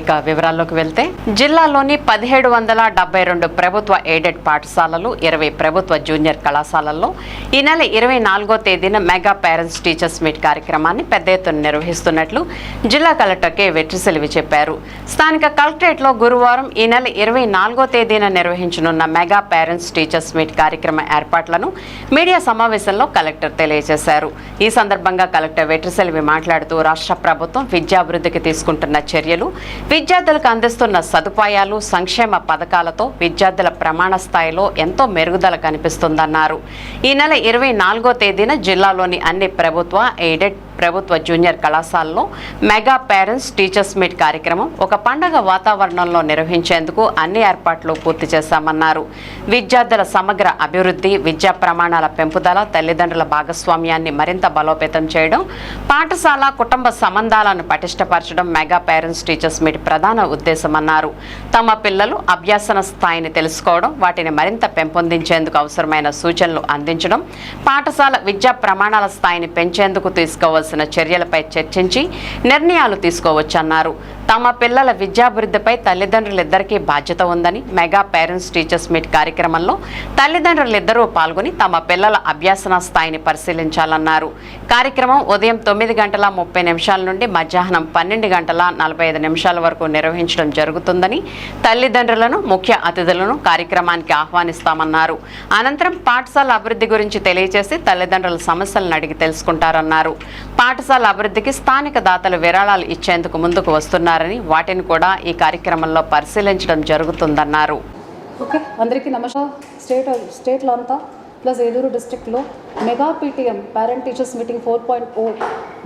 ఇక వివరాల్లోకి వెళ్తే జిల్లాలోని 1772 ప్రభుత్వ ఎయిడెడ్ పాఠశాలలు 20 ప్రభుత్వ జూనియర్ కళాశాలల్లో ఈ నెల 24వ తేదీన మెగా పేరెంట్స్ టీచర్స్ మీట్ కార్యక్రమాన్ని పెద్ద ఎత్తున నిర్వహిస్తున్నట్లు జిల్లా కలెక్టర్ కె వెట్రిసెల్వి చెప్పారు. స్థానిక కలెక్టరేట్లో గురువారం ఈ నెల 24వ తేదీన నిర్వహించనున్న మెగా పేరెంట్స్ టీచర్స్ మీట్ కార్యక్రమ ఏర్పాట్లను మీడియా సమావేశంలో కలెక్టర్ తెలియజేశారు. ఈ సందర్భంగా కలెక్టర్ వెట్రిసెల్వి మాట్లాడుతూ రాష్ట్ర ప్రభుత్వం విద్యాభివృద్ధికి తీసుకుంటున్న చర్యలు, విద్యార్థులకు అందిస్తున్న సదుపాయాలు, సంక్షేమ పథకాలతో విద్యార్థుల ప్రమాణ స్థాయిలో ఎంతో మెరుగుదల కనిపిస్తుందన్నారు. ఈ నెల 24వ తేదీన జిల్లాలోని అన్ని ప్రభుత్వ, ఎయిడెడ్, ప్రభుత్వ జూనియర్ కళాశాలలో మెగా పేరెంట్స్ టీచర్స్ మీట్ కార్యక్రమం ఒక పండగ వాతావరణంలో నిర్వహించేందుకు అన్ని ఏర్పాట్లు పూర్తి చేశామన్నారు. విద్యార్థుల సమగ్ర అభివృద్ధి, విద్యా ప్రమాణాల పెంపుదల, తల్లిదండ్రుల భాగస్వామ్యాన్ని మరింత బలోపేతం చేయడం, పాఠశాల కుటుంబ సంబంధాలను పటిష్టపరచడం మెగా పేరెంట్స్ టీచర్స్ మీట్ ప్రధాన ఉద్దేశమన్నారు. తమ పిల్లలు అభ్యాసన స్థాయిని తెలుసుకోవడం, వాటిని మరింత పెంపొందించేందుకు అవసరమైన సూచనలు అందించడం, పాఠశాల విద్యా ప్రమాణాల స్థాయిని పెంచేందుకు తీసుకోవాల్సిన చర్యలపై చర్చించి నిర్ణయాలు తీసుకోవచ్చన్నారు. తమ పిల్లల విద్యాభివృద్ధిపై తల్లిదండ్రులిద్దరికీ బాధ్యత ఉందని మెగా పేరెంట్స్ టీచర్స్ మీట్ కార్యక్రమంలో తల్లిదండ్రులిద్దరూ పాల్గొని తమ పిల్లల అభ్యాసన స్థాయిని పరిశీలించాలన్నారు. కార్యక్రమం ఉదయం 9:30 నుండి మధ్యాహ్నం 12:45 వరకు నిర్వహించడం జరుగుతుందని, తల్లిదండ్రులను, ముఖ్య అతిథులను కార్యక్రమానికి ఆహ్వానిస్తామన్నారు. అనంతరం పాఠశాల అభివృద్ధి గురించి తెలియజేసి తల్లిదండ్రుల సమస్యలను అడిగి తెలుసుకుంటారన్నారు. పాఠశాల అభివృద్ధికి స్థానిక దాతలు విరాళాలు ఇచ్చేందుకు ముందుకు వస్తున్నారని, వాటిని కూడా ఈ కార్యక్రమంలో పరిశీలించడం జరుగుతుందన్నారు. ఓకే, అందరికీ నమస్కారం. స్టేట్లో అంతా ప్లస్ ఏలూరు డిస్ట్రిక్ట్లో mega PTM parent teachers meeting 4.0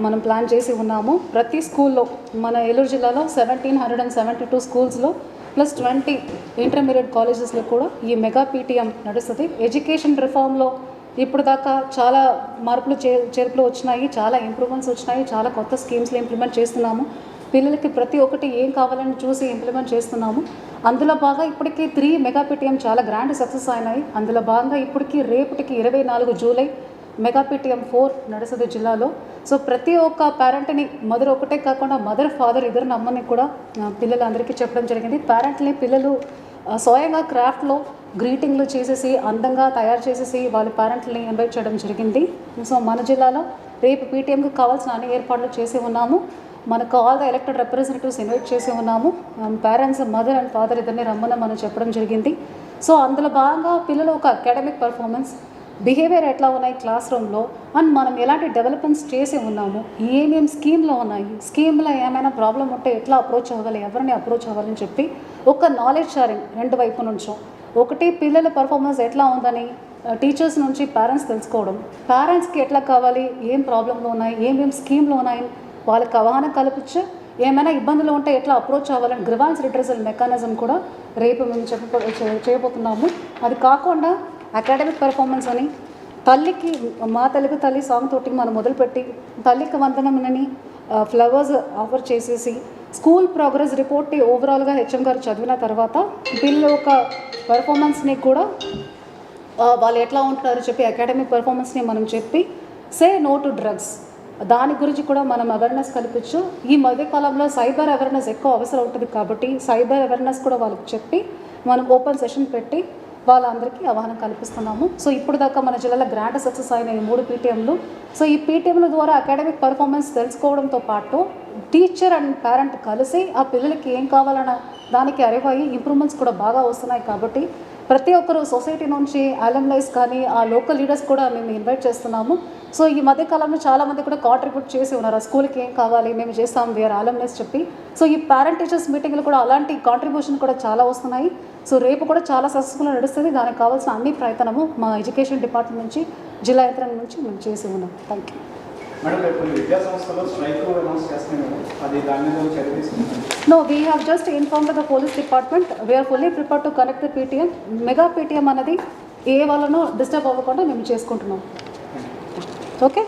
మనం ప్లాన్ చేసి ఉన్నాము. ప్రతి స్కూల్లో మన ఏలూరు జిల్లాలో 1772 స్కూల్స్లో ప్లస్ 20 ఇంటర్మీడియట్ కాలేజెస్లో కూడా ఈ మెగా పీటీఎం నడుస్తుంది. ఎడ్యుకేషన్ రిఫార్మ్లో ఇప్పుడు దాకా చాలా మార్పులు చేర్పులు వచ్చినాయి, చాలా ఇంప్రూవ్మెంట్స్ వచ్చినాయి, చాలా కొత్త స్కీమ్స్లో ఇంప్లిమెంట్ చేస్తున్నాము. పిల్లలకి ప్రతి ఒక్కటి ఏం కావాలని చూసి ఇంప్లిమెంట్ చేస్తున్నాము. అందులో భాగంగా ఇప్పటికీ 3 మెగా పీటీఎం చాలా గ్రాండ్ సక్సెస్ అయినాయి. అందులో భాగంగా ఇప్పటికీ రేపటికి 24 జూలై మెగా పీటీఎం 4 నడుస్తుంది జిల్లాలో. సో ప్రతి ఒక్క పేరెంట్ని, మదర్ ఒకటే కాకుండా మదర్, ఫాదర్ ఇద్దరు నమ్మని కూడా పిల్లలందరికీ చెప్పడం జరిగింది. పేరెంట్ని పిల్లలు స్వయంగా క్రాఫ్ట్లో గ్రీటింగ్లు చేసేసి అందంగా తయారు చేసేసి వాళ్ళ పేరెంట్ని ఇన్వైట్ చేయడం జరిగింది. సో మన జిల్లాలో రేపు పీటీఎంకి కావాల్సిన అన్ని ఏర్పాట్లు చేసి ఉన్నాము. మనకు all the elected representatives invite చేసి ఉన్నాము. పేరెంట్స్, మదర్ అండ్ ఫాదర్ ఇద్దరిని రమ్మని మనం చెప్పడం జరిగింది. సో అందులో భాగంగా పిల్లలు ఒక అకాడమిక్ పర్ఫార్మెన్స్, బిహేవియర్ ఎట్లా ఉన్నాయి క్లాస్ రూమ్లో, అండ్ మనం ఎలాంటి డెవలప్మెంట్స్ చేసి ఉన్నాము, ఏమేమి స్కీమ్లో ఉన్నాయి, స్కీమ్లో ఏమైనా ప్రాబ్లం ఉంటే ఎట్లా అప్రోచ్ అవ్వాలి, ఎవరిని అప్రోచ్ అవ్వాలని చెప్పి ఒక నాలెడ్జ్ షేరింగ్ 2 వైపు నుంచో, ఒకటి పిల్లల పర్ఫార్మెన్స్ ఎట్లా ఉందని టీచర్స్ నుంచి పేరెంట్స్ తెలుసుకోవడం, పేరెంట్స్కి ఎట్లా కావాలి, ఏం ప్రాబ్లంలో ఉన్నాయి, ఏమేమి స్కీమ్లో ఉన్నాయి, వాళ్ళకి అవగాహన కల్పించి ఏమైనా ఇబ్బందులు ఉంటే ఎట్లా అప్రోచ్ అవ్వాలని గ్రివాన్స్ రిట్రెసల్ మెకానిజం కూడా రేపు మేము చేయబోతున్నాము. అది కాకుండా అకాడమిక్ పెర్ఫార్మెన్స్ అని తల్లికి, మా తెలుగు తల్లి సాంగ్ తోటి మనం మొదలుపెట్టి తల్లికి వందనమని ఫ్లవర్స్ ఆఫర్ చేసేసి స్కూల్ ప్రోగ్రెస్ రిపోర్ట్ని ఓవరాల్గా హెచ్ఎం గారు చదివిన తర్వాత పిల్లల యొక్క పెర్ఫార్మెన్స్ని కూడా వాళ్ళు ఎట్లా ఉంటున్నారో చెప్పి అకాడమిక్ పెర్ఫార్మెన్స్ని మనం చెప్పి సే నో టు డ్రగ్స్ దాని గురించి కూడా మనం అవేర్నెస్ కల్పించు. ఈ మధ్యకాలంలో సైబర్ అవేర్నెస్ ఎక్కువ అవసరం ఉంటుంది కాబట్టి సైబర్ అవేర్నెస్ కూడా వాళ్ళకి చెప్పి మనం ఓపెన్ సెషన్ పెట్టి వాళ్ళందరికీ అవగాహన కల్పిస్తున్నాము. సో ఇప్పుడు దాకా మన జిల్లాలో గ్రాండ్ సక్సెస్ అయిన ఈ 3 పీటీఎంలు. సో ఈ పీటీఎంల ద్వారా అకాడమిక్ పర్ఫార్మెన్స్ తెలుసుకోవడంతో పాటు టీచర్ అండ్ పేరెంట్ కలిసి ఆ పిల్లలకి ఏం కావాలన్న దానికి అరివయ్యి ఇంప్రూవ్మెంట్స్ కూడా బాగా వస్తున్నాయి. కాబట్టి ప్రతి ఒక్కరు సొసైటీ నుంచి అలమ్నైస్ కానీ ఆ లోకల్ లీడర్స్ కూడా మేము ఇన్వైట్ చేస్తున్నాము. సో ఈ మధ్యకాలంలో చాలామంది కూడా కాంట్రిబ్యూట్ చేసి ఉన్నారు, ఆ స్కూల్కి ఏం కావాలి మేము చేస్తాం, వేరే అలమ్నైస్ చెప్పి. సో ఈ పేరెంట్ టీచర్స్ మీటింగ్లు కూడా అలాంటి కాంట్రిబ్యూషన్ కూడా చాలా వస్తున్నాయి. సో రేపు కూడా చాలా సక్సెస్ఫుల్గా నడుస్తుంది. దానికి కావాల్సిన అన్ని ప్రయత్నము మా ఎడ్యుకేషన్ డిపార్ట్మెంట్ నుంచి, జిల్లా యంత్రం నుంచి మేము చేసి ఉన్నాం. Thank you. No, we have just informed the police department. We are fully prepared to connect the PTM. Mega PTM అనేది ఏ వాళ్ళను డిస్టర్బ్ అవ్వకుండా మేము చేసుకుంటున్నాం. ఓకే.